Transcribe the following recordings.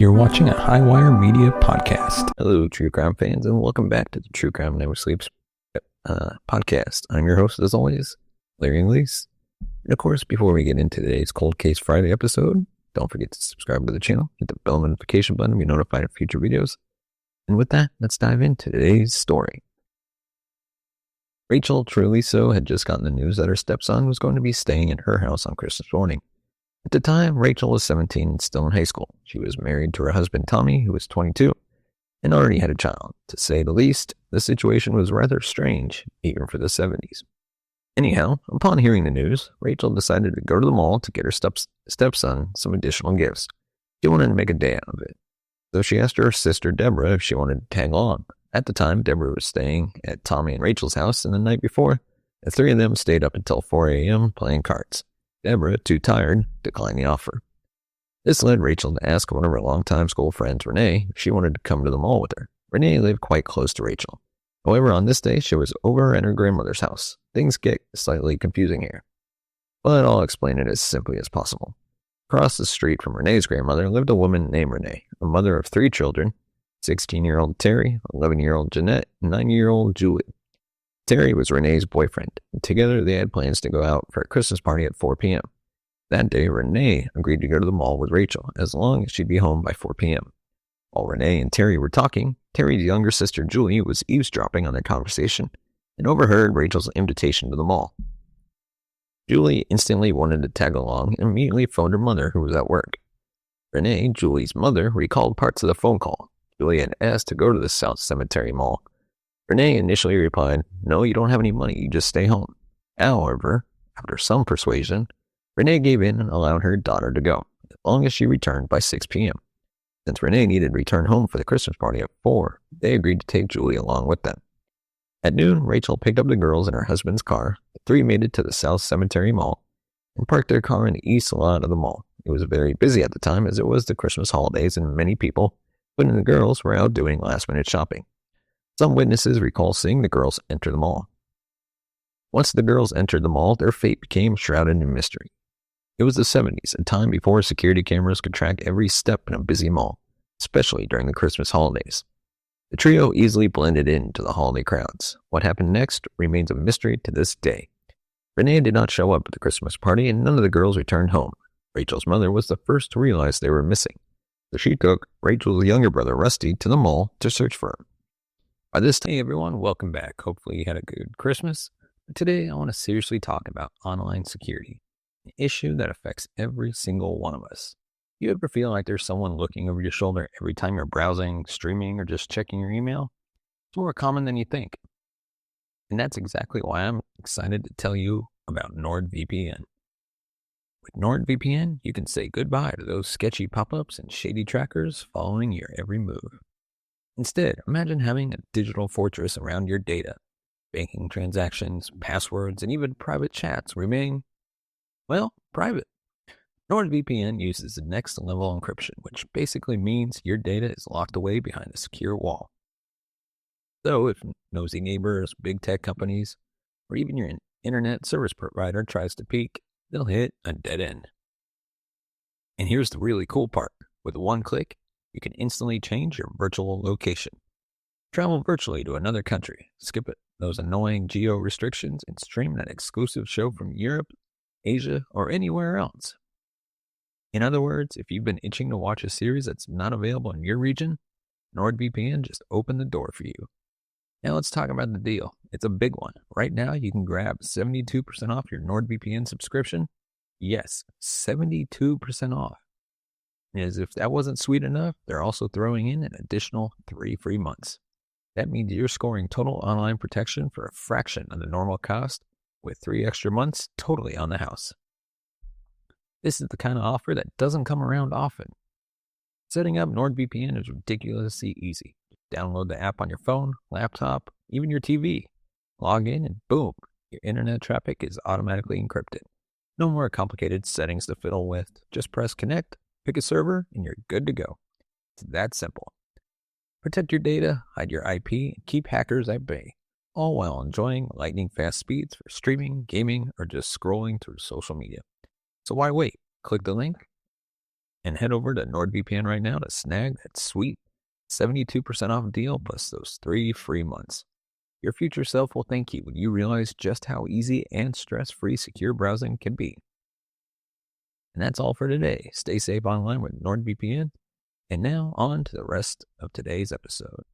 You're watching a Highwire Media podcast. Hello, true crime fans, and welcome back to the True Crime Never Sleeps podcast. I'm your host, as always, Larry Lease. And of course, before we get into today's Cold Case Friday episode, don't forget to subscribe to the channel, hit the bell notification button to be notified of future videos. And with that, let's dive into today's story. Rachel Trlica had just gotten the news that her stepson was going to be staying in her house on Christmas morning. At the time, Rachel was 17 and still in high school. She was married to her husband, Tommy, who was 22, and already had a child. To say the least, the situation was rather strange, even for the 70s. Anyhow, upon hearing the news, Rachel decided to go to the mall to get her stepson some additional gifts. She wanted to make a day out of it. So she asked her sister, Deborah, if she wanted to tag along. At the time, Deborah was staying at Tommy and Rachel's house, and the night before, the three of them stayed up until 4 a.m. playing cards. Deborah, too tired, declined the offer. This led Rachel to ask one of her longtime school friends, Renee, if she wanted to come to the mall with her. Renee lived quite close to Rachel. However, on this day, she was over at her grandmother's house. Things get slightly confusing here, but I'll explain it as simply as possible. Across the street from Renee's grandmother lived a woman named Renee, a mother of 3 children, 16-year-old Terry, 11-year-old Jeanette, and 9-year-old Julie. Terry was Renee's boyfriend, and together they had plans to go out for a Christmas party at 4 p.m. That day, Renee agreed to go to the mall with Rachel, as long as she'd be home by 4 p.m. While Renee and Terry were talking, Terry's younger sister Julie was eavesdropping on their conversation and overheard Rachel's invitation to the mall. Julie instantly wanted to tag along and immediately phoned her mother, who was at work. Renee, Julie's mother, recalled parts of the phone call. Julie had asked to go to the South Cemetery Mall. Renee initially replied, "No, you don't have any money, you just stay home." However, after some persuasion, Renee gave in and allowed her daughter to go, as long as she returned by 6 p.m. Since Renee needed to return home for the Christmas party at 4, they agreed to take Julie along with them. At noon, Rachel picked up the girls in her husband's car. The three made it to the South Cemetery Mall and parked their car in the east lot of the mall. It was very busy at the time, as it was the Christmas holidays and many people, including the girls, were out doing last-minute shopping. Some witnesses recall seeing the girls enter the mall. Once the girls entered the mall, their fate became shrouded in mystery. It was the 70s, a time before security cameras could track every step in a busy mall, especially during the Christmas holidays. The trio easily blended into the holiday crowds. What happened next remains a mystery to this day. Renee did not show up at the Christmas party, and none of the girls returned home. Rachel's mother was the first to realize they were missing, so she took Rachel's younger brother, Rusty, to the mall to search for him. By this time, hey everyone, welcome back. Hopefully you had a good Christmas. Today, I want to seriously talk about online security, an issue that affects every single one of us. You ever feel like there's someone looking over your shoulder every time you're browsing, streaming, or just checking your email? It's more common than you think. And that's exactly why I'm excited to tell you about NordVPN. With NordVPN, you can say goodbye to those sketchy pop-ups and shady trackers following your every move. Instead, imagine having a digital fortress around your data. Banking transactions, passwords, and even private chats remain, well, private. NordVPN uses the next level encryption, which basically means your data is locked away behind a secure wall. So if nosy neighbors, big tech companies, or even your internet service provider tries to peek, they'll hit a dead end. And here's the really cool part. With one click, you can instantly change your virtual location. Travel virtually to another country, skip those annoying geo restrictions, and stream that exclusive show from Europe, Asia, or anywhere else. In other words, if you've been itching to watch a series that's not available in your region, NordVPN just opened the door for you. Now let's talk about the deal. It's a big one. Right now, you can grab 72% off your NordVPN subscription. Yes, 72% off. As if that wasn't sweet enough, they're also throwing in an additional 3 free months. That means you're scoring total online protection for a fraction of the normal cost, with 3 extra months totally on the house. This is the kind of offer that doesn't come around often. Setting up NordVPN is ridiculously easy. Download the app on your phone, laptop, even your TV. Log in and boom, your internet traffic is automatically encrypted. No more complicated settings to fiddle with. Just press connect, pick a server, and you're good to go. It's that simple. Protect your data, hide your IP, and keep hackers at bay, all while enjoying lightning-fast speeds for streaming, gaming, or just scrolling through social media. So why wait? Click the link And head over to NordVPN right now to snag that sweet 72% off deal plus those 3 free months. Your future self will thank you when you realize just how easy and stress-free secure browsing can be. And that's all for today. Stay safe online with NordVPN. And now on to the rest of today's episode.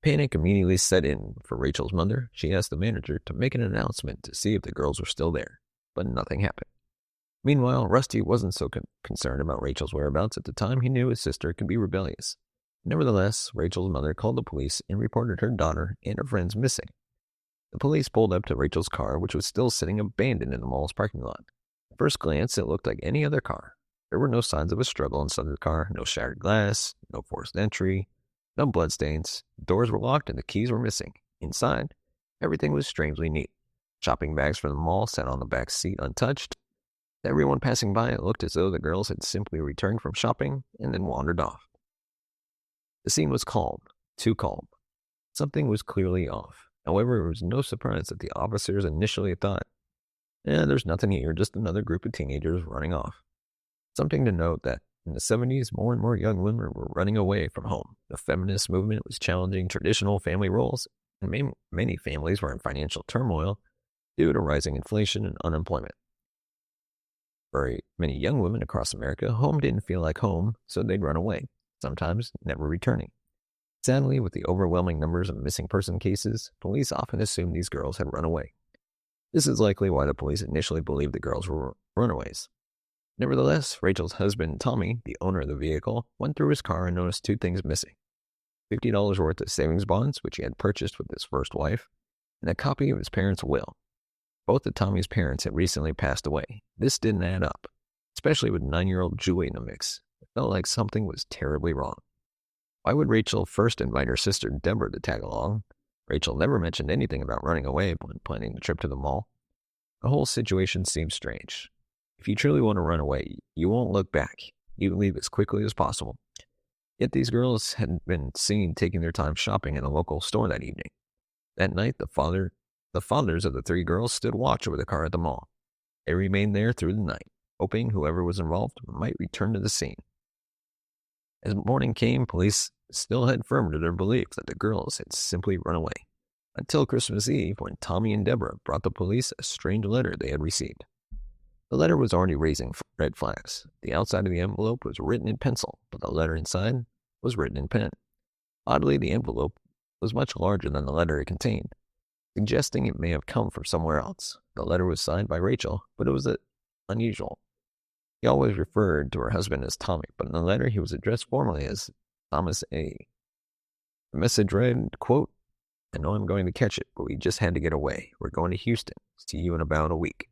Panic immediately set in for Rachel's mother. She asked the manager to make an announcement to see if the girls were still there, but nothing happened. Meanwhile, Rusty wasn't so concerned about Rachel's whereabouts at the time. He knew his sister could be rebellious. Nevertheless, Rachel's mother called the police and reported her daughter and her friends missing. The police pulled up to Rachel's car, which was still sitting abandoned in the mall's parking lot. At first glance, it looked like any other car. There were no signs of a struggle inside the car, no shattered glass, no forced entry, no bloodstains. Doors were locked and the keys were missing. Inside, everything was strangely neat. Shopping bags from the mall sat on the back seat untouched. To everyone passing by, it looked as though the girls had simply returned from shopping and then wandered off. The scene was calm, too calm. Something was clearly off. However, it was no surprise that the officers initially thought, there's nothing here, just another group of teenagers running off. Something to note that in the 70s, more and more young women were running away from home. The feminist movement was challenging traditional family roles, and many families were in financial turmoil due to rising inflation and unemployment. For many young women across America, home didn't feel like home, so they'd run away, sometimes never returning. Sadly, with the overwhelming numbers of missing person cases, police often assumed these girls had run away. This is likely why the police initially believed the girls were runaways. Nevertheless, Rachel's husband, Tommy, the owner of the vehicle, went through his car and noticed 2 things missing. $50 worth of savings bonds, which he had purchased with his first wife, and a copy of his parents' will. Both of Tommy's parents had recently passed away. This didn't add up, especially with 9-year-old Julie in the mix. It felt like something was terribly wrong. Why would Rachel first invite her sister Deborah to tag along? Rachel never mentioned anything about running away when planning the trip to the mall. The whole situation seemed strange. If you truly want to run away, you won't look back. You leave as quickly as possible. Yet these girls had been seen taking their time shopping in a local store that evening. That night, the fathers of the 3 girls stood watch over the car at the mall. They remained there through the night, hoping whoever was involved might return to the scene. As morning came, police still had firm to their belief that the girls had simply run away, until Christmas Eve when Tommy and Deborah brought the police a strange letter they had received. The letter was already raising red flags. The outside of the envelope was written in pencil, but the letter inside was written in pen. Oddly, the envelope was much larger than the letter it contained, suggesting it may have come from somewhere else. The letter was signed by Rachel, but it was unusual. He always referred to her husband as Tommy, but in the letter he was addressed formally as Thomas A. The message read, quote, "I know I'm going to catch it, but we just had to get away. We're going to Houston. See you in about a week.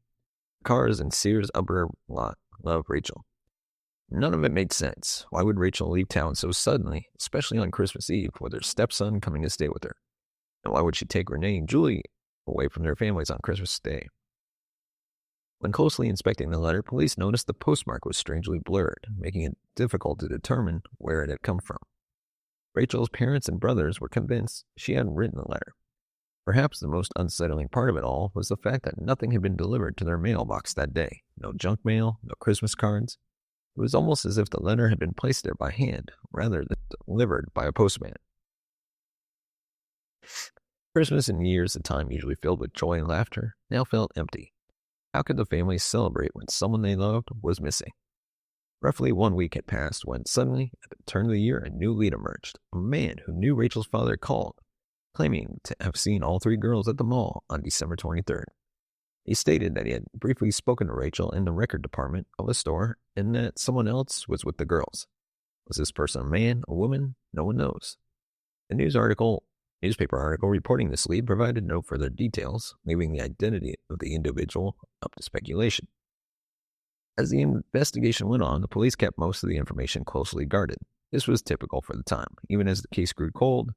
Cars and Sears upper lot. Love, Rachel." None of it made sense. Why would Rachel leave town so suddenly, especially on Christmas Eve, with her stepson coming to stay with her? And why would she take Renee and Julie away from their families on Christmas Day? When closely inspecting the letter, police noticed the postmark was strangely blurred, making it difficult to determine where it had come from. Rachel's parents and brothers were convinced she hadn't written the letter. Perhaps the most unsettling part of it all was the fact that nothing had been delivered to their mailbox that day. No junk mail, no Christmas cards. It was almost as if the letter had been placed there by hand, rather than delivered by a postman. Christmas and New Year's, a time usually filled with joy and laughter, now felt empty. How could the family celebrate when someone they loved was missing? Roughly 1 week had passed when suddenly, at the turn of the year, a new lead emerged. A man who knew Rachel's father called, claiming to have seen all 3 girls at the mall on December 23rd. He stated that he had briefly spoken to Rachel in the record department of a store and that someone else was with the girls. Was this person a man, a woman? No one knows. The newspaper article reporting this lead provided no further details, leaving the identity of the individual up to speculation. As the investigation went on, the police kept most of the information closely guarded. This was typical for the time. Even as the case grew cold,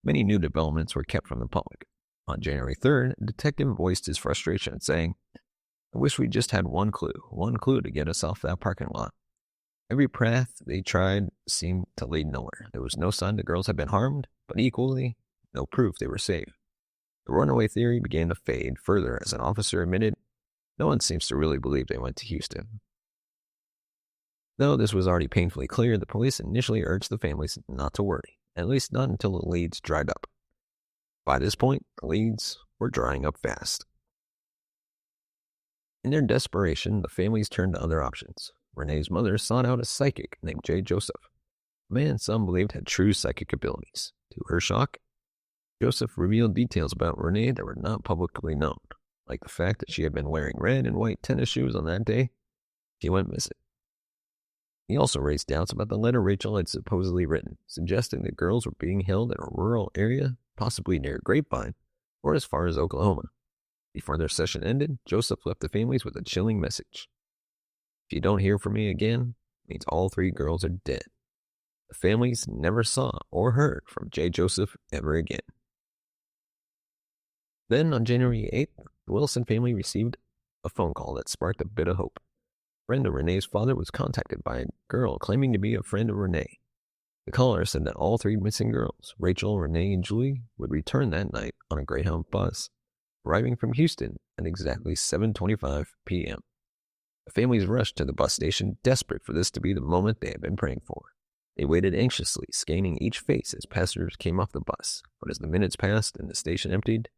many new developments were kept from the public. On January 3rd, a detective voiced his frustration, saying, "I wish we just had one clue to get us off that parking lot. Every path they tried seemed to lead nowhere. There was no sign the girls had been harmed, but equally, no proof they were safe." The runaway theory began to fade further as an officer admitted, "No one seems to really believe they went to Houston." Though this was already painfully clear, the police initially urged the families not to worry, at least not until the leads dried up. By this point, the leads were drying up fast. In their desperation, the families turned to other options. Renee's mother sought out a psychic named J. Joseph, a man some believed had true psychic abilities. To her shock, Joseph revealed details about Renee that were not publicly known, like the fact that she had been wearing red and white tennis shoes on that day she went missing. He also raised doubts about the letter Rachel had supposedly written, suggesting that girls were being held in a rural area, possibly near Grapevine, or as far as Oklahoma. Before their session ended, Joseph left the families with a chilling message. If you don't hear from me again, it means all 3 girls are dead. The families never saw or heard from J. Joseph ever again. Then, on January 8th, the Wilson family received a phone call that sparked a bit of hope. A friend of Renee's father was contacted by a girl claiming to be a friend of Renee. The caller said that all 3 missing girls, Rachel, Renee, and Julie, would return that night on a Greyhound bus, arriving from Houston at exactly 7:25 p.m. The families rushed to the bus station, desperate for this to be the moment they had been praying for. They waited anxiously, scanning each face as passengers came off the bus. But as the minutes passed and the station emptied,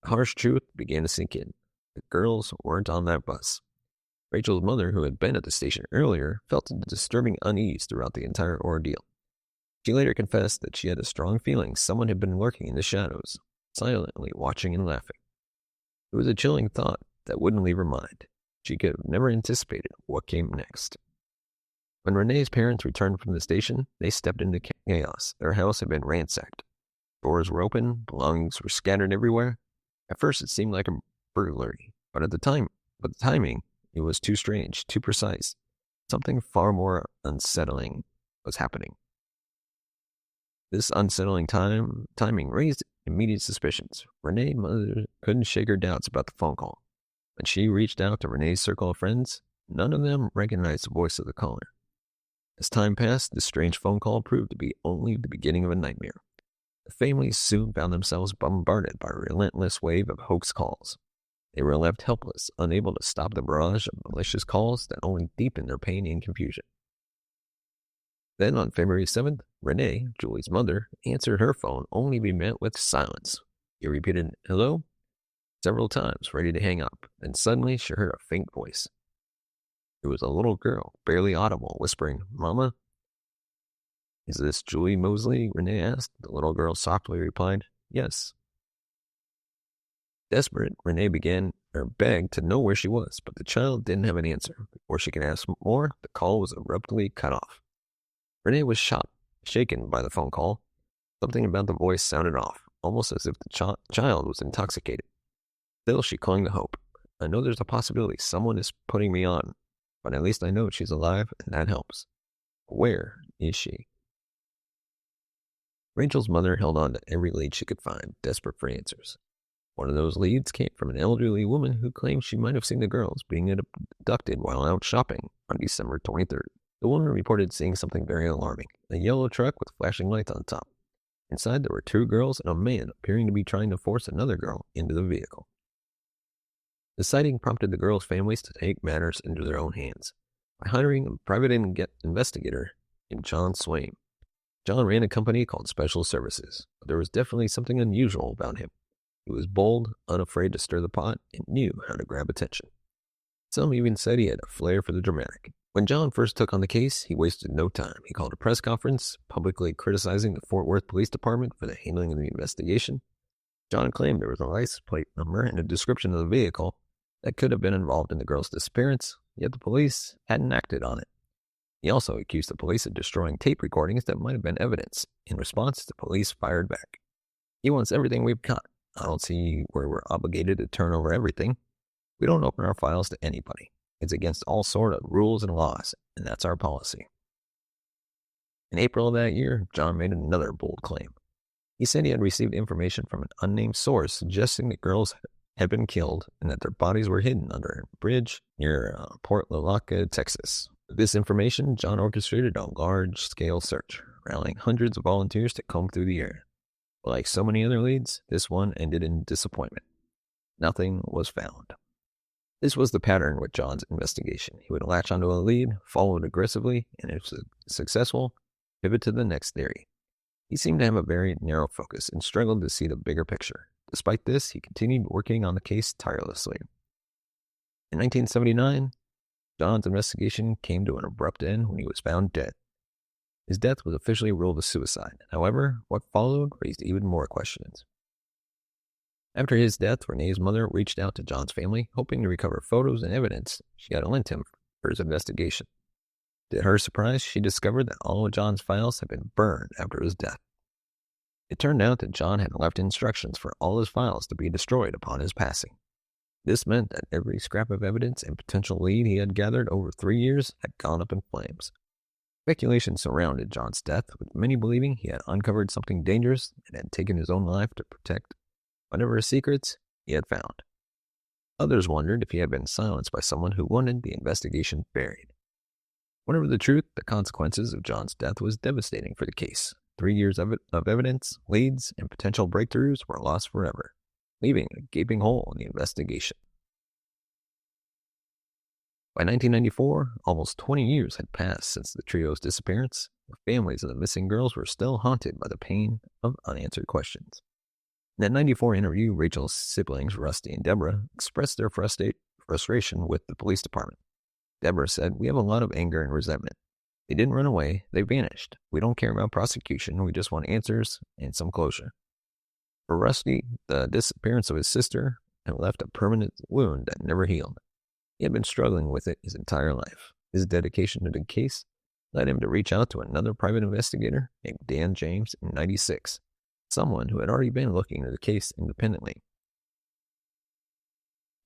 the harsh truth began to sink in. The girls weren't on that bus. Rachel's mother, who had been at the station earlier, felt a disturbing unease throughout the entire ordeal. She later confessed that she had a strong feeling someone had been lurking in the shadows, silently watching and laughing. It was a chilling thought that wouldn't leave her mind. She could have never anticipated what came next. When Renee's parents returned from the station, they stepped into chaos. Their house had been ransacked. Doors were open, belongings were scattered everywhere. At first, it seemed like a burglary, but the timing, it was too strange, too precise. Something far more unsettling was happening. This unsettling timing raised immediate suspicions. Renee's mother couldn't shake her doubts about the phone call. When she reached out to Renee's circle of friends, none of them recognized the voice of the caller. As time passed, this strange phone call proved to be only the beginning of a nightmare. The families soon found themselves bombarded by a relentless wave of hoax calls. They were left helpless, unable to stop the barrage of malicious calls that only deepened their pain and confusion. Then on February 7th, Renee, Julie's mother, answered her phone only to be met with silence. She repeated, "Hello?" several times, ready to hang up, and suddenly she heard a faint voice. It was a little girl, barely audible, whispering, "Mama?" "Is this Julie Moseley?" Renee asked. The little girl softly replied, "Yes." Desperate, Renee begged to know where she was, but the child didn't have an answer. Before she could ask more, the call was abruptly cut off. Renee was shaken by the phone call. Something about the voice sounded off, almost as if the child was intoxicated. Still, she clung to hope. "I know there's a possibility someone is putting me on, but at least I know she's alive, and that helps. Where is she?" Rachel's mother held on to every lead she could find, desperate for answers. One of those leads came from an elderly woman who claimed she might have seen the girls being abducted while out shopping on December 23rd. The woman reported seeing something very alarming, a yellow truck with flashing lights on top. Inside, there were 2 girls and a man appearing to be trying to force another girl into the vehicle. The sighting prompted the girls' families to take matters into their own hands by hiring a private investigator named John Swain. John ran a company called Special Services, but there was definitely something unusual about him. He was bold, unafraid to stir the pot, and knew how to grab attention. Some even said he had a flair for the dramatic. When John first took on the case, he wasted no time. He called a press conference, publicly criticizing the Fort Worth Police Department for the handling of the investigation. John claimed there was a license plate number and a description of the vehicle that could have been involved in the girl's disappearance, yet the police hadn't acted on it. He also accused the police of destroying tape recordings that might have been evidence. In response, the police fired back. "He wants everything we've got. I don't see where we're obligated to turn over everything. We don't open our files to anybody. It's against all sort of rules and laws, and that's our policy." In April of that year, John made another bold claim. He said he had received information from an unnamed source suggesting that girls had been killed and that their bodies were hidden under a bridge near Port Lalaca, Texas. With this information, John orchestrated a large-scale search, rallying hundreds of volunteers to comb through the area. But like so many other leads, this one ended in disappointment. Nothing was found. This was the pattern with John's investigation. He would latch onto a lead, follow it aggressively, and if successful, pivot to the next theory. He seemed to have a very narrow focus and struggled to see the bigger picture. Despite this, he continued working on the case tirelessly. In 1979, John's investigation came to an abrupt end when he was found dead. His death was officially ruled a suicide. However, what followed raised even more questions. After his death, Renee's mother reached out to John's family, hoping to recover photos and evidence she had lent him for his investigation. To her surprise, she discovered that all of John's files had been burned after his death. It turned out that John had left instructions for all his files to be destroyed upon his passing. This meant that every scrap of evidence and potential lead he had gathered over 3 years had gone up in flames. Speculation surrounded John's death, with many believing he had uncovered something dangerous and had taken his own life to protect whatever secrets he had found. Others wondered if he had been silenced by someone who wanted the investigation buried. Whatever the truth, the consequences of John's death was devastating for the case. 3 years of evidence, leads, and potential breakthroughs were lost forever, leaving a gaping hole in the investigation. By 1994, almost 20 years had passed since the trio's disappearance. The families of the missing girls were still haunted by the pain of unanswered questions. In that 94 interview, Rachel's siblings, Rusty and Deborah, expressed their frustration with the police department. Deborah said, "We have a lot of anger and resentment. They didn't run away, they vanished. We don't care about prosecution, we just want answers and some closure." For Rusty, the disappearance of his sister had left a permanent wound that never healed. He had been struggling with it his entire life. His dedication to the case led him to reach out to another private investigator named Dan James in '96, someone who had already been looking into the case independently.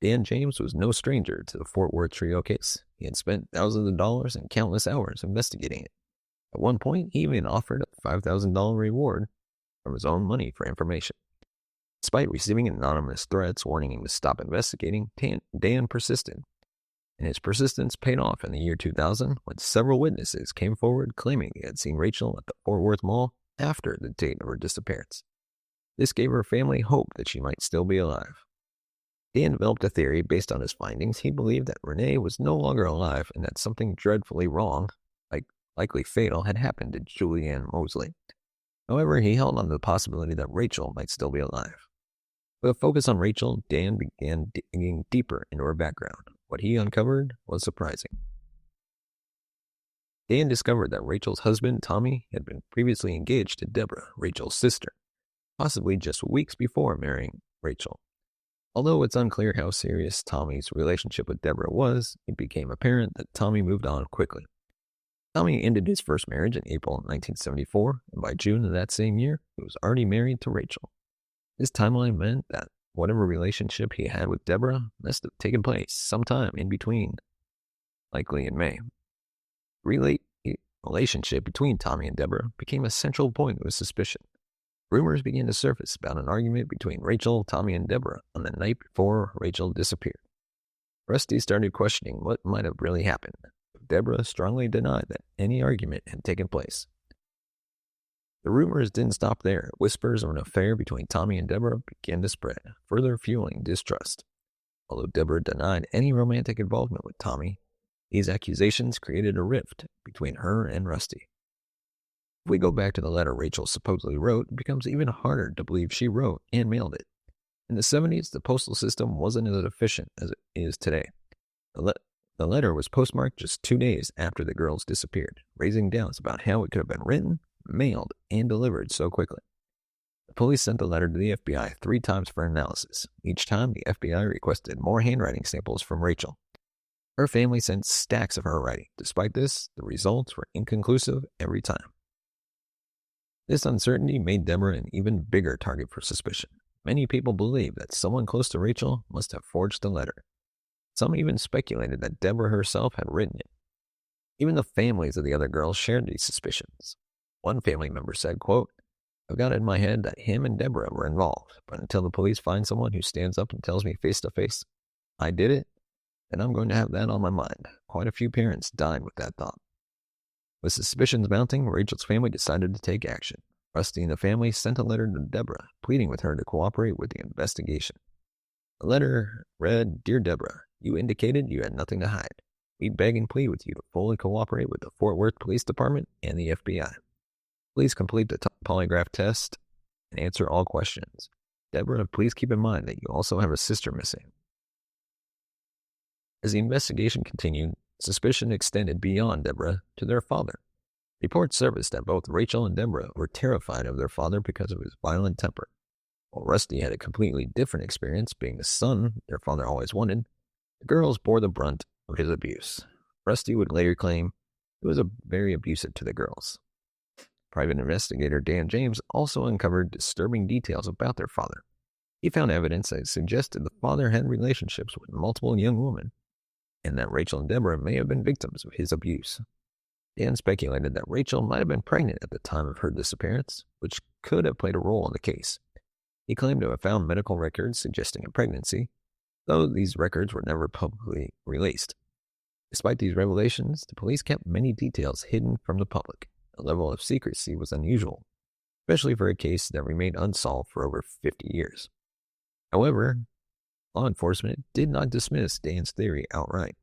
Dan James was no stranger to the Fort Worth trio case. He had spent thousands of dollars and countless hours investigating it. At one point, he even offered a $5,000 reward from his own money for information. Despite receiving anonymous threats warning him to stop investigating, Dan persisted. And his persistence paid off in the year 2000 when several witnesses came forward claiming they had seen Rachel at the Fort Worth Mall after the date of her disappearance. This gave her family hope that she might still be alive. Dan developed a theory based on his findings. He believed that Renee was no longer alive and that something dreadfully wrong, likely fatal, had happened to Ann Moseley. However, he held on to the possibility that Rachel might still be alive. With a focus on Rachel, Dan began digging deeper into her background. What he uncovered was surprising. Dan discovered that Rachel's husband, Tommy, had been previously engaged to Deborah, Rachel's sister, possibly just weeks before marrying Rachel. Although it's unclear how serious Tommy's relationship with Deborah was, it became apparent that Tommy moved on quickly. Tommy ended his first marriage in April 1974, and by June of that same year, he was already married to Rachel. This timeline meant that whatever relationship he had with Deborah must have taken place sometime in between, likely in May. The relationship between Tommy and Deborah became a central point of suspicion. Rumors began to surface about an argument between Rachel, Tommy, and Deborah on the night before Rachel disappeared. Rusty started questioning what might have really happened, but Deborah strongly denied that any argument had taken place. The rumors didn't stop there. Whispers of an affair between Tommy and Deborah began to spread, further fueling distrust. Although Deborah denied any romantic involvement with Tommy, these accusations created a rift between her and Rusty. If we go back to the letter Rachel supposedly wrote, it becomes even harder to believe she wrote and mailed it. In the 70s, the postal system wasn't as efficient as it is today. The letter was postmarked just 2 days after the girls disappeared, raising doubts about how it could have been written, mailed, and delivered so quickly. The police sent the letter to the FBI 3 times for analysis. Each time, the FBI requested more handwriting samples from Rachel. Her family sent stacks of her writing. Despite this, the results were inconclusive every time. This uncertainty made Deborah an even bigger target for suspicion. Many people believe that someone close to Rachel must have forged the letter. Some even speculated that Deborah herself had written it. Even the families of the other girls shared these suspicions. One family member said, quote, "I've got it in my head that him and Deborah were involved, but until the police find someone who stands up and tells me face to face, I did it, then I'm going to have that on my mind." Quite a few parents died with that thought. With suspicions mounting, Rachel's family decided to take action. Rusty and the family sent a letter to Deborah, pleading with her to cooperate with the investigation. The letter read, "Dear Deborah, You indicated you had nothing to hide. We beg and plead with you to fully cooperate with the Fort Worth Police Department and the FBI. Please complete the polygraph test and answer all questions. Deborah, please keep in mind that you also have a sister missing. As the investigation continued, suspicion extended beyond Deborah to their father. Reports surfaced that both Rachel and Deborah were terrified of their father because of his violent temper. While Rusty had a completely different experience being the son their father always wanted, the girls bore the brunt of his abuse. Rusty would later claim he was very abusive to the girls. Private investigator Dan James also uncovered disturbing details about their father. He found evidence that suggested the father had relationships with multiple young women, and that Rachel and Deborah may have been victims of his abuse. Dan speculated that Rachel might have been pregnant at the time of her disappearance, which could have played a role in the case. He claimed to have found medical records suggesting a pregnancy, though these records were never publicly released. Despite these revelations, the police kept many details hidden from the public. The level of secrecy was unusual, especially for a case that remained unsolved for over 50 years. However, law enforcement did not dismiss Dan's theory outright.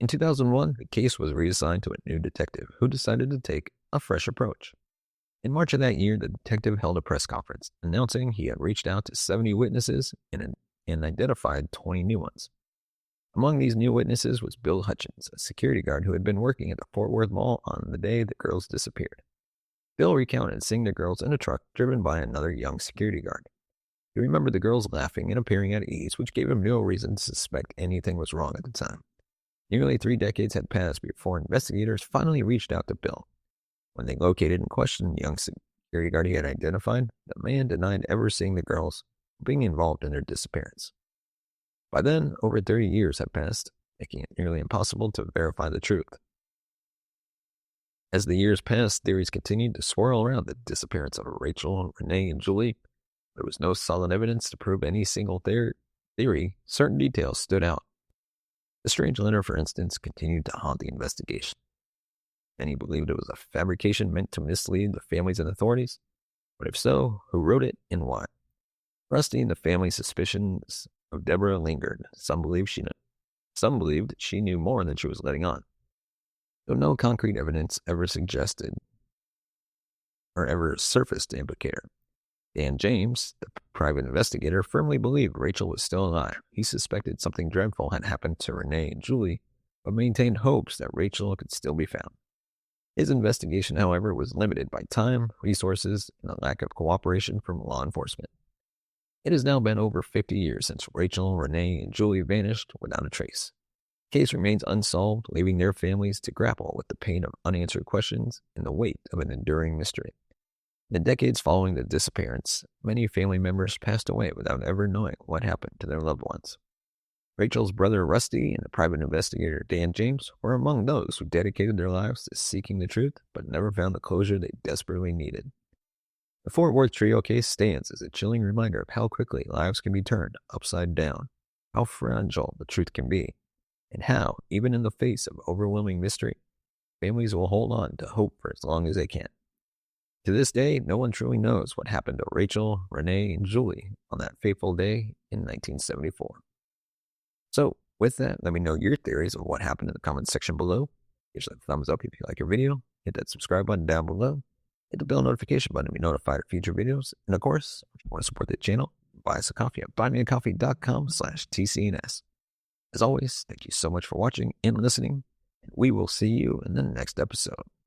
In 2001, the case was reassigned to a new detective who decided to take a fresh approach. In March of that year, the detective held a press conference announcing he had reached out to 70 witnesses and identified 20 new ones. Among these new witnesses was Bill Hutchins, a security guard who had been working at the Fort Worth Mall on the day the girls disappeared. Bill recounted seeing the girls in a truck driven by another young security guard. He remembered the girls laughing and appearing at ease, which gave him no reason to suspect anything was wrong at the time. Nearly 3 decades had passed before investigators finally reached out to Bill. When they located and questioned the young security guard he had identified, the man denied ever seeing the girls or being involved in their disappearance. By then, over 30 years had passed, making it nearly impossible to verify the truth. As the years passed, theories continued to swirl around the disappearance of Rachel, Renee, and Julie. There was no solid evidence to prove any single theory. Certain details stood out. The strange letter, for instance, continued to haunt the investigation. Many believed it was a fabrication meant to mislead the families and authorities. But if so, who wrote it and why? Rusty and the family's suspicions of Deborah lingered. Some believed she knew more than she was letting on. Though no concrete evidence ever suggested or ever surfaced to implicate her. Dan James, the private investigator, firmly believed Rachel was still alive. He suspected something dreadful had happened to Renee and Julie, but maintained hopes that Rachel could still be found. His investigation, however, was limited by time, resources, and a lack of cooperation from law enforcement. It has now been over 50 years since Rachel, Renee, and Julie vanished without a trace. The case remains unsolved, leaving their families to grapple with the pain of unanswered questions and the weight of an enduring mystery. In the decades following the disappearance, many family members passed away without ever knowing what happened to their loved ones. Rachel's brother Rusty and the private investigator Dan James were among those who dedicated their lives to seeking the truth, but never found the closure they desperately needed. The Fort Worth Trio case stands as a chilling reminder of how quickly lives can be turned upside down, how fragile the truth can be, and how, even in the face of overwhelming mystery, families will hold on to hope for as long as they can. To this day, no one truly knows what happened to Rachel, Renee, and Julie on that fateful day in 1974. So, with that, let me know your theories of what happened in the comments section below. Give us a thumbs up if you like your video. Hit that subscribe button down below. Hit the bell notification button to be notified of future videos. And of course, if you want to support the channel, buy us a coffee at buymeacoffee.com/TCNS. As always, thank you so much for watching and listening, and we will see you in the next episode.